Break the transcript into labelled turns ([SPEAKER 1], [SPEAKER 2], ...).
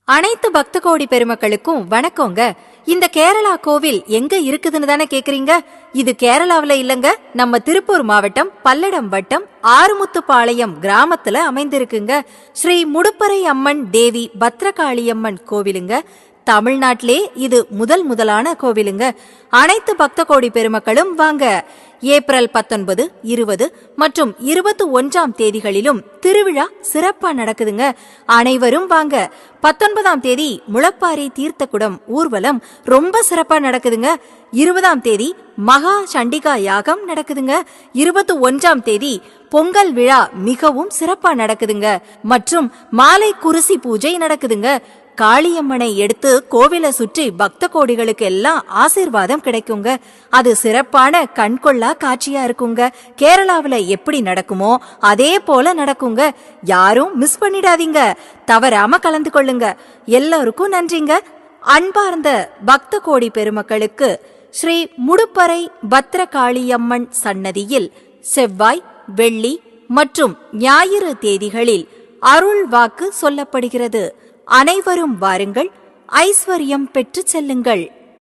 [SPEAKER 1] அனைத்து பக்த கோடி பெருமக்களுக்கும் வணக்கங்க. இந்த கேரளா கோவில் எங்க இருக்குதுன்னு தானே கேக்குறீங்க? இது கேரளாவில இல்லங்க, நம்ம திருப்பூர் மாவட்டம் பல்லடம் வட்டம் ஆறுமுத்துப்பாளையம் கிராமத்துல அமைந்திருக்குங்க. ஸ்ரீ முடுப்பரை அம்மன் தேவி பத்ரகாளியம்மன் கோவிலுங்க. தமிழ்நாட்டிலே இது முதலான கோவிலுங்க. அனைத்து பக்த கோடி பெருமக்களும் வாங்க. ஏப்ரல் 19, 20 மற்றும் 21ஆம் தேதிகளிலும் திருவிழா சிறப்பா நடக்குதுங்க. அனைவரும் வாங்க. 19ஆம் தேதி முளப்பாரி தீர்த்தக்குடம் ஊர்வலம் ரொம்ப சிறப்பா நடக்குதுங்க. 20ஆம் தேதி மகா சண்டிகா யாகம் நடக்குதுங்க. 21ஆம் தேதி பொங்கல் விழா மிகவும் சிறப்பா நடக்குதுங்க. மற்றும் மாலை குருசி பூஜை நடக்குதுங்க. காளியம்மனை எடுத்து கோவிலை சுற்றி பக்த கோடிகளுக்கு எல்லாம் ஆசீர்வாதம் கிடைக்குங்க. அது சிறப்பான கண்கொள்ளா காட்சியா இருக்குங்க. கேரளாவில எப்படி நடக்குமோ அதே போல நடக்குங்க. யாரும் மிஸ் பண்ணிடாதீங்க, தவறாம கலந்து கொள்ளுங்க. எல்லாருக்கும் நன்றிங்க. அன்பார்ந்த பக்த கோடி பெருமக்களுக்கு ஸ்ரீ முடுப்பரை பத்ரகாளியம்மன் சன்னதியில் செவ்வாய், வெள்ளி மற்றும் ஞாயிறு தேதிகளில் அருள் வாக்கு சொல்லப்படுகிறது. அனைவரும் வாருங்கள், ஐஸ்வர்யம் பெற்று செல்லுங்கள்.